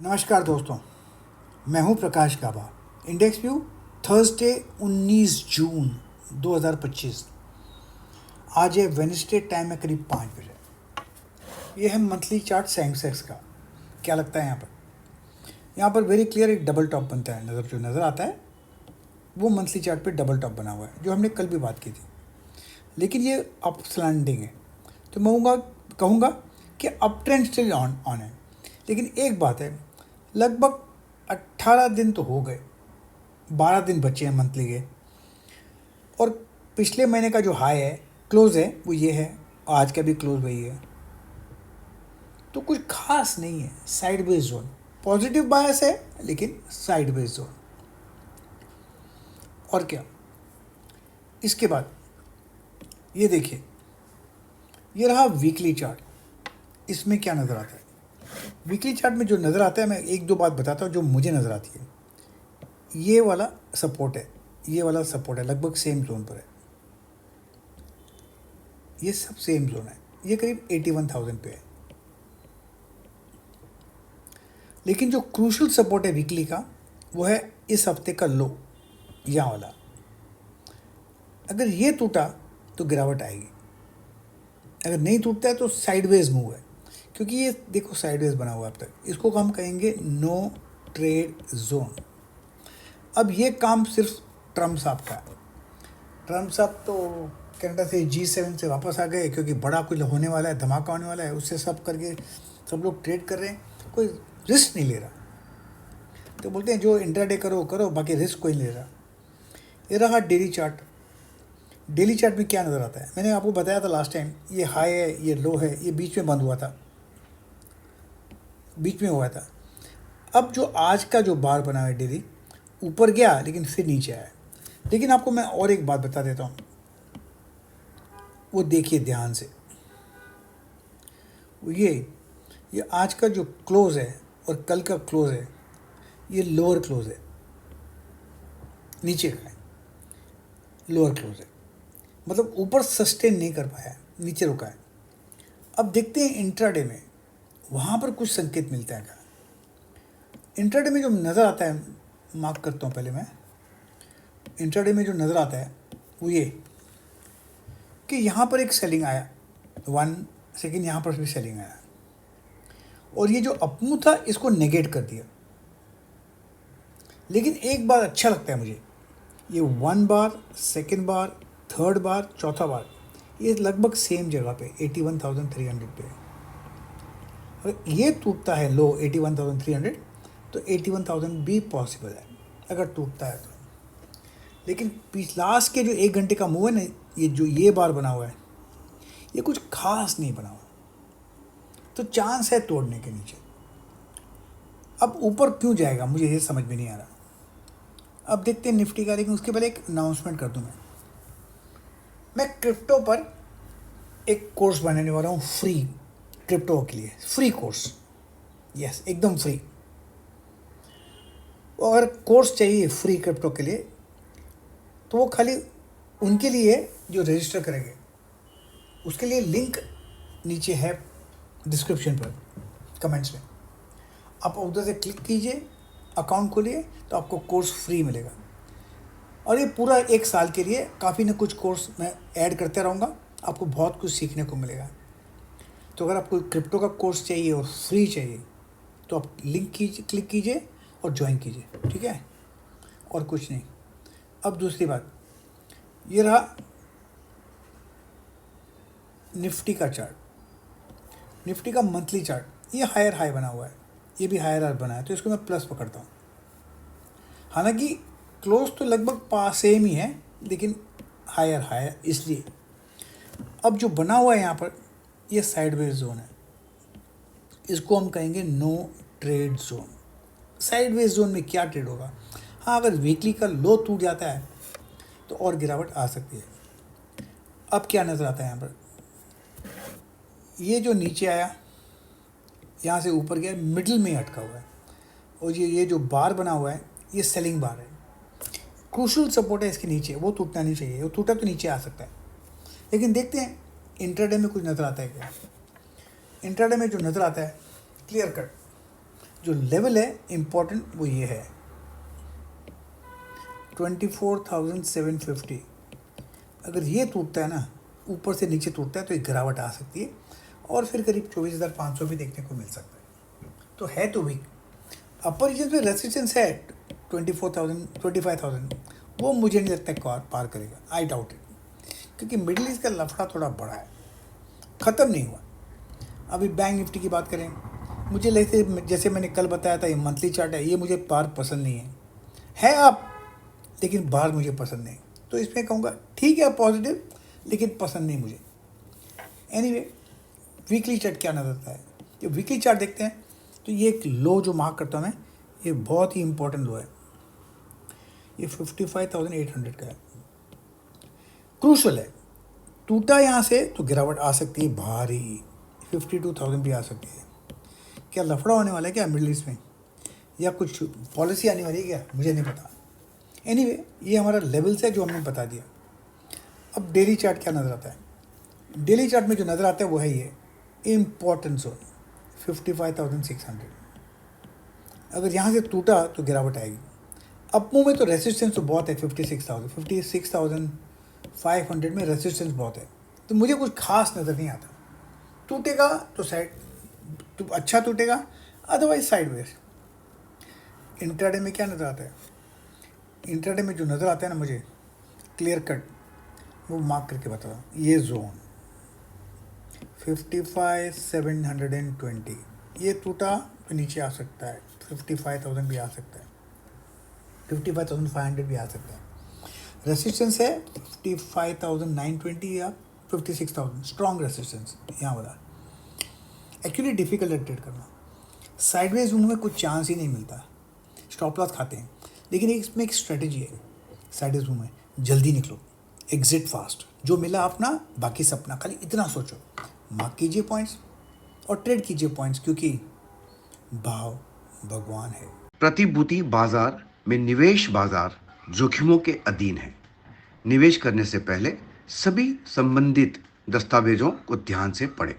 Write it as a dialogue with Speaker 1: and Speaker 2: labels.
Speaker 1: नमस्कार दोस्तों, मैं हूं प्रकाश गाबा। इंडेक्स व्यू थर्सडे 19 जून 2025। आज है वेडनेसडे, टाइम है करीब 5 बजे। ये है मंथली चार्ट सेंसेक्स का। क्या लगता है यहाँ पर वेरी क्लियर एक डबल टॉप बनता है। जो नज़र आता है वो मंथली चार्ट पे डबल टॉप बना हुआ है, जो हमने कल भी बात की थी। लेकिन ये अप स्लैंडिंग है, तो मैं कहूँगा कि अप ट्रेंड स्टिल ऑन है। लेकिन एक बात है, लगभग 18 दिन तो हो गए, 12 दिन बचे हैं मंथली के, और पिछले महीने का जो हाई है, क्लोज है, वो ये है। आज का भी क्लोज वही है, तो कुछ खास नहीं है। साइड वेज जोन, पॉजिटिव बायस है लेकिन साइड वेज जोन। और क्या, इसके बाद ये देखिए, ये रहा वीकली चार्ट। इसमें क्या नज़र आता है? वीकली चार्ट में जो नज़र आता है, मैं एक दो बात बताता हूँ जो मुझे नज़र आती है। ये वाला सपोर्ट है, ये वाला सपोर्ट है, लगभग सेम जोन पर है। ये सब सेम जोन है, ये करीब 81,000 पे है। लेकिन जो क्रूशल सपोर्ट है वीकली का, वो है इस हफ्ते का लो, यहाँ वाला। अगर ये टूटा तो गिरावट आएगी, अगर नहीं टूटता है तो साइडवेज मूव है। क्योंकि ये देखो साइडवेज बना हुआ है अब तक, इसको हम कहेंगे नो ट्रेड जोन। अब ये काम सिर्फ ट्रम्प साहब का है। ट्रम्प साहब तो कनाडा से G7 से वापस आ गए, क्योंकि बड़ा कुछ होने वाला है, धमाका होने वाला है, उससे सब करके सब लोग ट्रेड कर रहे हैं, कोई रिस्क नहीं ले रहा। तो बोलते हैं जो इंट्राडे करो करो, बाकी रिस्क कोई नहीं ले रहा। ये रहा डेली चार्ट। डेली चार्ट में क्या नज़र आता है? मैंने आपको बताया था लास्ट टाइम, ये हाई है, ये लो है, ये बीच में बंद हुआ था, बीच में हुआ था। अब जो आज का जो बार बना है डेली, ऊपर गया लेकिन फिर नीचे आया। लेकिन आपको मैं और एक बात बता देता हूँ, वो देखिए ध्यान से। ये आज का जो क्लोज है और कल का क्लोज है, ये लोअर क्लोज है, नीचे का है, लोअर क्लोज है। मतलब ऊपर सस्टेन नहीं कर पाया, नीचे रुका है। अब देखते हैं इंट्राडे में, वहाँ पर कुछ संकेत मिलता है क्या? इंट्राडे में जो नज़र आता है, मार्क करता हूँ पहले मैं। इंट्राडे में जो नज़र आता है वो ये कि यहाँ पर एक सेलिंग आया, 1 सेकेंड, यहाँ पर भी सेलिंग आया, और ये जो अपमूव था इसको नेगेट कर दिया। लेकिन एक बार अच्छा लगता है मुझे, ये 1 बार, सेकेंड बार, थर्ड बार, चौथा बार, ये लगभग सेम जगह पे 81,300 पे है। अगर ये टूटता है लो 81,300, तो 81,000 भी पॉसिबल है अगर टूटता है तो। लेकिन लास्ट के जो 1 घंटे का मूव है ना, ये जो ये बार बना हुआ है, ये कुछ खास नहीं बना हुआ, तो चांस है तोड़ने के नीचे। अब ऊपर क्यों जाएगा मुझे ये समझ में नहीं आ रहा। अब देखते हैं निफ्टी का। लेकिन उसके पहले एक अनाउंसमेंट कर दूं, मैं क्रिप्टो पर एक कोर्स बनाने वाला हूँ, फ्री, क्रिप्टो के लिए फ्री कोर्स। यस, एकदम फ्री। अगर कोर्स चाहिए फ्री क्रिप्टो के लिए, तो वो खाली उनके लिए जो रजिस्टर करेंगे। उसके लिए लिंक नीचे है डिस्क्रिप्शन पर, कमेंट्स में। आप उधर से क्लिक कीजिए, अकाउंट खोलिए, तो आपको कोर्स फ्री मिलेगा। और ये पूरा 1 साल के लिए काफ़ी ना कुछ कोर्स मैं ऐड करते रहूँगा, आपको बहुत कुछ सीखने को मिलेगा। तो अगर आपको क्रिप्टो का कोर्स चाहिए और फ्री चाहिए, तो आप लिंक क्लिक कीजिए और ज्वाइन कीजिए, ठीक है? और कुछ नहीं। अब दूसरी बात, ये रहा निफ्टी का चार्ट, निफ्टी का मंथली चार्ट। ये हायर हाई बना हुआ है, ये भी हायर हाई बना है, तो इसको मैं प्लस पकड़ता हूँ। हालांकि क्लोज तो लगभग पास सेम ही है, लेकिन हायर हाई है इसलिए। अब जो बना हुआ है यहाँ पर, ये साइडवेज जोन है, इसको हम कहेंगे no trade zone. Sideways zone में क्या ट्रेड होगा? हाँ, अगर वीकली का लो टूट जाता है तो और गिरावट आ सकती है। अब क्या नज़र आता है यहाँ पर? ये जो नीचे आया, यहाँ से ऊपर गया, मिडिल में अटका हुआ है, और ये जो बार बना हुआ है, ये सेलिंग बार है। क्रूशल सपोर्ट है इसके नीचे, वो टूटना नहीं चाहिए। वो टूटा तो नीचे आ सकता है। लेकिन देखते हैं इंट्राडे में कुछ नज़र आता है क्या। इंट्राडे में जो नज़र आता है, क्लियर कट, जो लेवल है इम्पोर्टेंट वो ये है 24,750। अगर ये टूटता है ना, ऊपर से नीचे टूटता है, तो एक गिरावट आ सकती है और फिर करीब 24,500 भी देखने को मिल सकता है। तो है तो वीक। अपर रीजन में रेसिस्टेंस है 24,000 25,000, वो मुझे नहीं लगता पार करेगा, आई डाउट इट, क्योंकि मिडिल ईस्ट का लफड़ा थोड़ा बड़ा है, ख़त्म नहीं हुआ। अभी बैंक निफ्टी की बात करें, मुझे लगता है जैसे मैंने कल बताया था, ये मंथली चार्ट है, ये मुझे बार पसंद नहीं है आप, लेकिन बार मुझे पसंद नहीं। तो इसमें कहूँगा ठीक है पॉजिटिव, लेकिन पसंद नहीं मुझे। एनीवे, वीकली चार्ट क्या नजर आता है? जो वीकली चार्ट देखते हैं तो ये एक लो जो मार्क करता हूँ मैं, ये बहुत ही इंपॉर्टेंट लो है, ये 55,800 का है, क्रूशल है। टूटा यहाँ से तो गिरावट आ सकती है भारी, 52,000 भी आ सकती है। क्या लफड़ा होने वाला है क्या मिडिल ईस्ट में, या कुछ पॉलिसी आने वाली है क्या, मुझे नहीं पता। एनीवे, ये हमारा लेवल्स है जो हमने बता दिया। अब डेली चार्ट क्या नज़र आता है? डेली चार्ट में जो नज़र आता है वो है ये इम्पोर्टेंट जोन 55,600। अगर यहाँ से टूटा तो गिरावट आएगी। अप मूव में तो रेसिस्टेंस तो बहुत है, 56,500 में रेसिस्टेंस बहुत है, तो मुझे कुछ खास नज़र नहीं आता। टूटेगा तो साइड तो अच्छा टूटेगा, अदरवाइज साइडवेज। इंट्राडे में क्या नज़र आता है? इंट्राडे में जो नज़र आता है ना मुझे क्लियर कट, वो मार्क करके बता रहा हूँ। ये जोन 55,720, ये टूटा तो नीचे आ सकता है, 55,000 भी आ सकता है, 55,500 भी आ सकता है। रेसिस्टेंस है 55,920 या 56,000, स्ट्रॉन्ग रेसिस्टेंस यहाँ वाला। एक्चुअली डिफिकल्ट है ट्रेड करना, साइडवेज मूव में कुछ चांस ही नहीं मिलता, स्टॉप लॉस खाते हैं। लेकिन इसमें एक स्ट्रेटेजी है, साइडवेज मूव में जल्दी निकलो, एग्जिट फास्ट, जो मिला अपना, बाकी सपना। खाली इतना सोचो, मार्क कीजिए पॉइंट्स और ट्रेड कीजिए पॉइंट्स, क्योंकि भाव भगवान है।
Speaker 2: प्रतिभूति बाजार में निवेश बाजार जोखिमों के अधीन है। निवेश करने से पहले सभी संबंधित दस्तावेजों को ध्यान से पढ़ें।